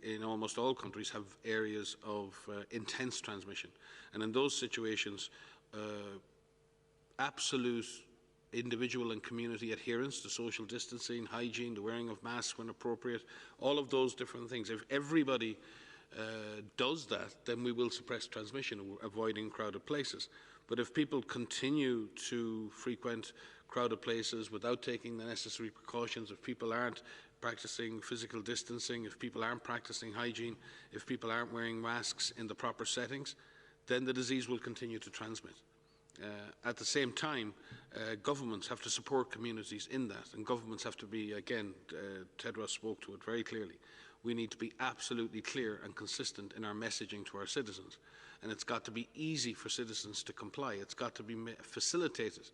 [SPEAKER 4] in almost all countries have areas of intense transmission. And in those situations, absolute individual and community adherence to social distancing, hygiene, the wearing of masks when appropriate, all of those different things. If everybody does that, then we will suppress transmission, avoiding crowded places. But if people continue to frequent crowded places without taking the necessary precautions, if people aren't practicing physical distancing, if people aren't practicing hygiene, if people aren't wearing masks in the proper settings, then the disease will continue to transmit. At the same time, governments have to support communities in that, and governments have to be, again, Tedros spoke to it very clearly, we need to be absolutely clear and consistent in our messaging to our citizens. And it's got to be easy for citizens to comply. It's got to be facilitated,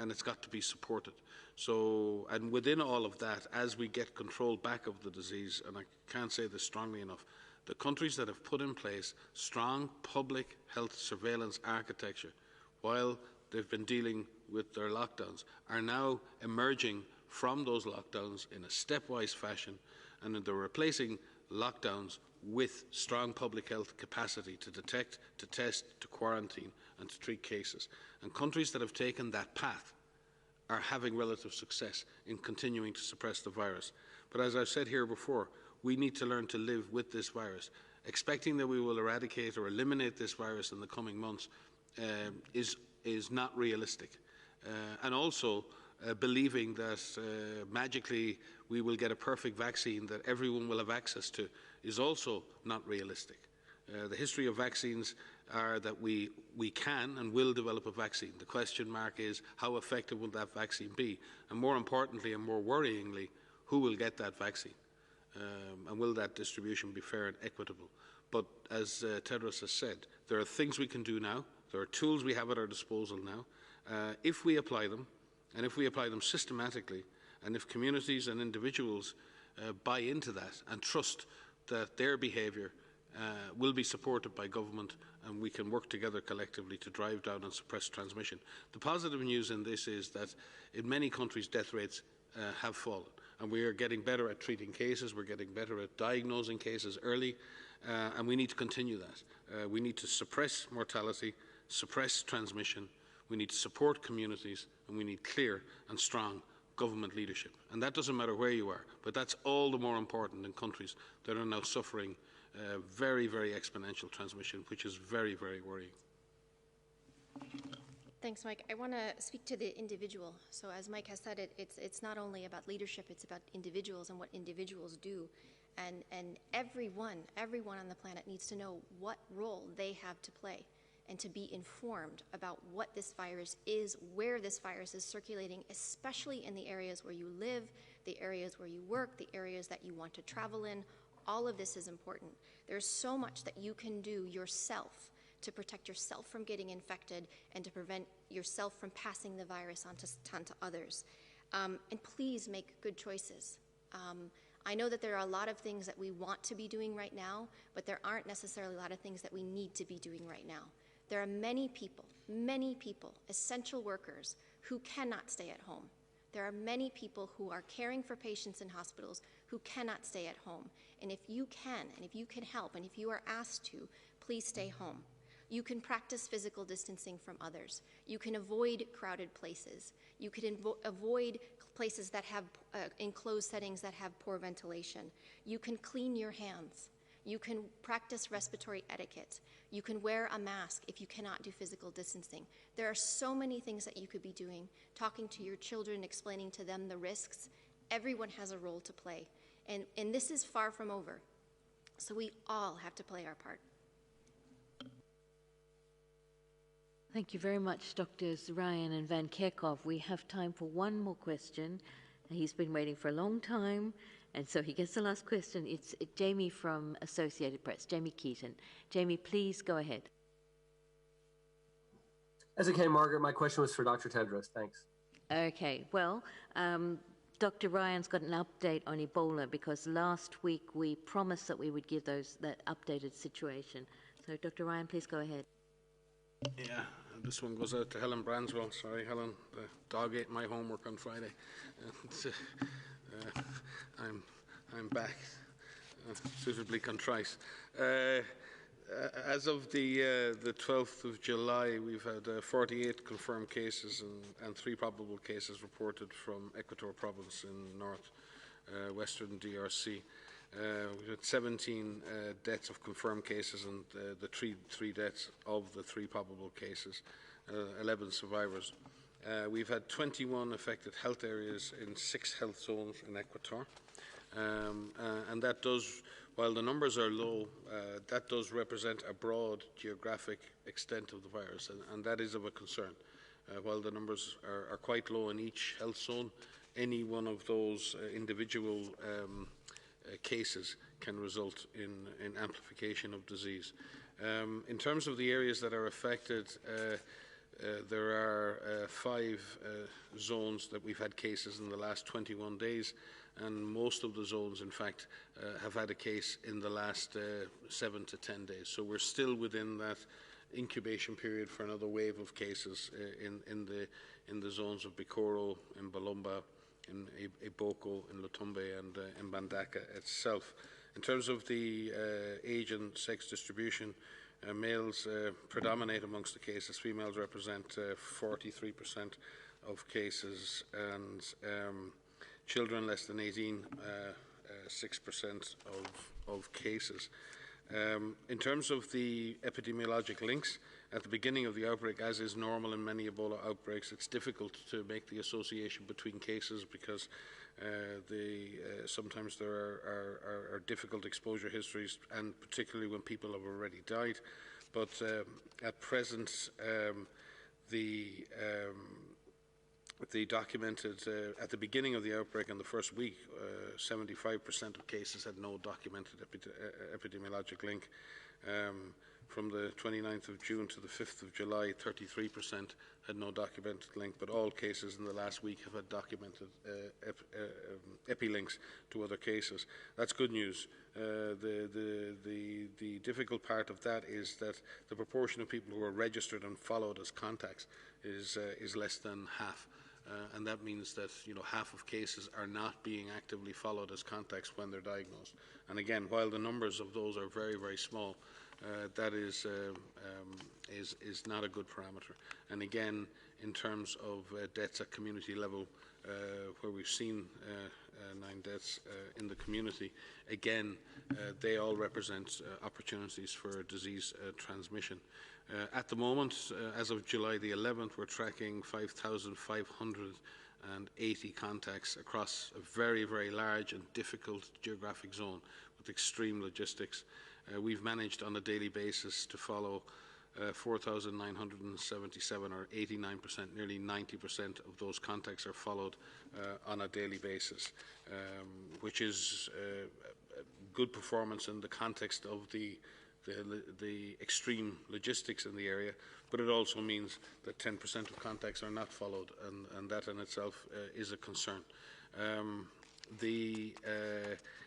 [SPEAKER 4] and it's got to be supported. So, and within all of that, as we get control back of the disease, and I can't say this strongly enough, the countries that have put in place strong public health surveillance architecture while they've been dealing with their lockdowns are now emerging from those lockdowns in a stepwise fashion, and they're replacing lockdowns with strong public health capacity to detect, to test, to quarantine and to treat cases. And countries that have taken that path are having relative success in continuing to suppress the virus. But as I've said here before, we need to learn to live with this virus. Expecting that we will eradicate or eliminate this virus in the coming months is not realistic. And also believing that magically we will get a perfect vaccine that everyone will have access to is also not realistic. The history of vaccines are that we can and will develop a vaccine. The question mark is how effective will that vaccine be? And more importantly and more worryingly, who will get that vaccine? And will that distribution be fair and equitable? But as Tedros has said, there are things we can do now. There are tools we have at our disposal now. If we apply them, and if we apply them systematically, and if communities and individuals buy into that and trust that their behaviour will be supported by government, and we can work together collectively to drive down and suppress transmission. The positive news in this is that in many countries death rates have fallen, and we are getting better at treating cases, we're getting better at diagnosing cases early, and we need to continue that. We need to suppress mortality, suppress transmission, we need to support communities, and we need clear and strong government leadership. And that doesn't matter where you are, but that's all the more important in countries that are now suffering very, very exponential transmission, which is very, very worrying.
[SPEAKER 5] Thanks, Mike. I want to speak to the individual. So as Mike has said, it's not only about leadership, it's about individuals and what individuals do. And everyone on the planet needs to know what role they have to play and to be informed about what this virus is, where this virus is circulating, especially in the areas where you live, the areas where you work, the areas that you want to travel in. All of this is important. There's so much that you can do yourself to protect yourself from getting infected and to prevent yourself from passing the virus onto others. And please make good choices. I know that there are a lot of things that we want to be doing right now, but there aren't necessarily a lot of things that we need to be doing right now. There are many people, essential workers, who cannot stay at home. There are many people who are caring for patients in hospitals who cannot stay at home. And if you can, and if you can help, and if you are asked to, please stay home. You can practice physical distancing from others. You can avoid crowded places. You can avoid places that have enclosed settings that have poor ventilation. You can clean your hands. You can practice respiratory etiquette. You can wear a mask if you cannot do physical distancing. There are so many things that you could be doing, talking to your children, explaining to them the risks. Everyone has a role to play. And this is far from over. So we all have to play our part.
[SPEAKER 1] Thank you very much, Drs. Ryan and Van Kerkov. We have time for one more question. He's been waiting for a long time, and so he gets the last question. It's Jamie from Associated Press, Jamie Keaton. Jamie, please go ahead.
[SPEAKER 14] As it came, Margaret, my question was for Dr. Tedros. Thanks.
[SPEAKER 1] Okay, well, Dr. Ryan's got an update on Ebola because last week we promised that we would give that updated situation. So, Dr. Ryan, please go ahead.
[SPEAKER 4] Yeah, this one goes out to Helen Branswell. Sorry, Helen, the dog ate my homework on Friday. I'm back, suitably contrite. As of the 12th of July, we've had 48 confirmed cases and 3 probable cases reported from Equator Province in north-western DRC. We've had 17 deaths of confirmed cases and the three deaths of the 3 probable cases, 11 survivors. We've had 21 affected health areas in 6 health zones in Equator. And that does, while the numbers are low, that does represent a broad geographic extent of the virus, and that is of a concern. While the numbers are quite low in each health zone, any one of those individual cases can result in amplification of disease. In terms of the areas that are affected, there are 5 zones that we've had cases in the last 21 days, and most of the zones, in fact, have had a case in the last 7 to 10 days. So we're still within that incubation period for another wave of cases in the zones of Bikoro, in Balomba, in Iboko, in Lutumbe, and in Bandaka itself. In terms of the age and sex distribution, males predominate amongst the cases. Females represent 43% of cases, and children less than 18, 6% of cases. In terms of the epidemiologic links, at the beginning of the outbreak, as is normal in many Ebola outbreaks, it's difficult to make the association between cases because sometimes there are difficult exposure histories, and particularly when people have already died. But at present, the documented, at the beginning of the outbreak in the first week, 75% of cases had no documented epidemiologic link. From the 29th of June to the 5th of July, 33% had no documented link, but all cases in the last week have had documented epilinks to other cases. That's good news. The difficult part of that is that the proportion of people who are registered and followed as contacts is less than half. and that means that half of cases are not being actively followed as contacts when they're diagnosed. And again, while the numbers of those are very, very small, that is not a good parameter. And again, in terms of deaths at community level, where we've seen 9 deaths in the community, again, they all represent opportunities for disease transmission. At the moment, as of July the 11th, we're tracking 5,580 contacts across a very, very large and difficult geographic zone with extreme logistics. We've managed on a daily basis to follow 4,977, or 89%, nearly 90% of those contacts are followed on a daily basis, which is a good performance in the context of the extreme logistics in the area, but it also means that 10% of contacts are not followed, and that in itself is a concern.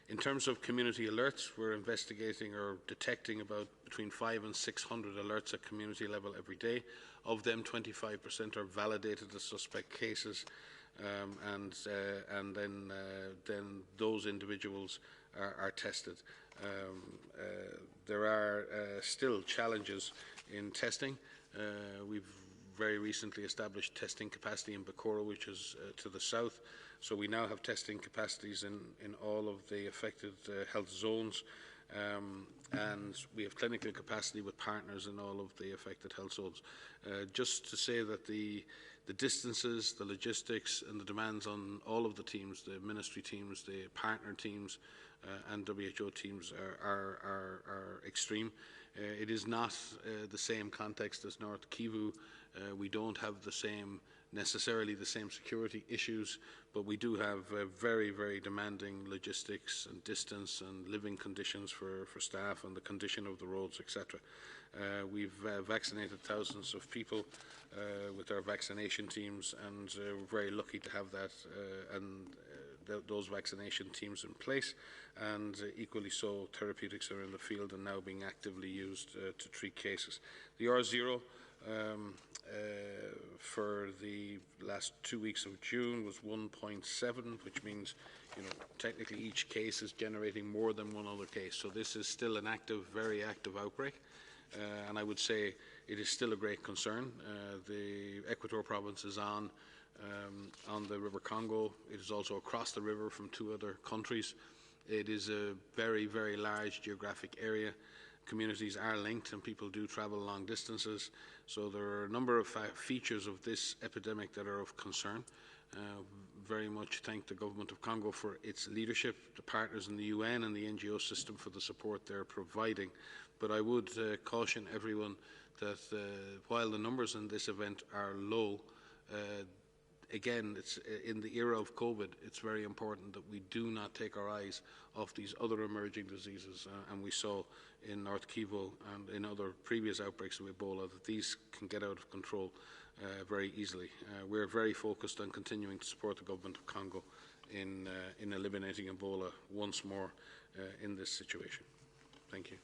[SPEAKER 4] In terms of community alerts, we're investigating or detecting about between 500 and 600 alerts at community level every day. Of them, 25% are validated as suspect cases, and then those individuals are tested. There are still challenges in testing. We've very recently established testing capacity in Bakura, which is to the south. So we now have testing capacities in all of the affected health zones, and we have clinical capacity with partners in all of the affected health zones. Just to say that the distances, the logistics, and the demands on all of the teams, the ministry teams, the partner teams, and WHO teams are extreme. It is not the same context as North Kivu. We don't have necessarily the same security issues, but we do have very, very demanding logistics and distance and living conditions for staff, and the condition of the roads, etc. We've vaccinated thousands of people with our vaccination teams, and we're very lucky to have that those vaccination teams in place, and equally so, therapeutics are in the field and now being actively used to treat cases. The R0 for the last 2 weeks of June was 1.7, which means, technically each case is generating more than one other case. So this is still an active, very active outbreak, and I would say it is still a great concern. The Equator province is on the River Congo. It is also across the river from 2 other countries. It is a very, very large geographic area. Communities are linked and people do travel long distances. So there are a number of features of this epidemic that are of concern. Very much thank the government of Congo for its leadership, the partners in the UN and the NGO system for the support they're providing. But I would caution everyone that while the numbers in this event are low, again, it's in the era of COVID, it's very important that we do not take our eyes off these other emerging diseases. And we saw in North Kivu and in other previous outbreaks of Ebola that these can get out of control very easily. We're very focused on continuing to support the government of Congo in eliminating Ebola once more in this situation. Thank you.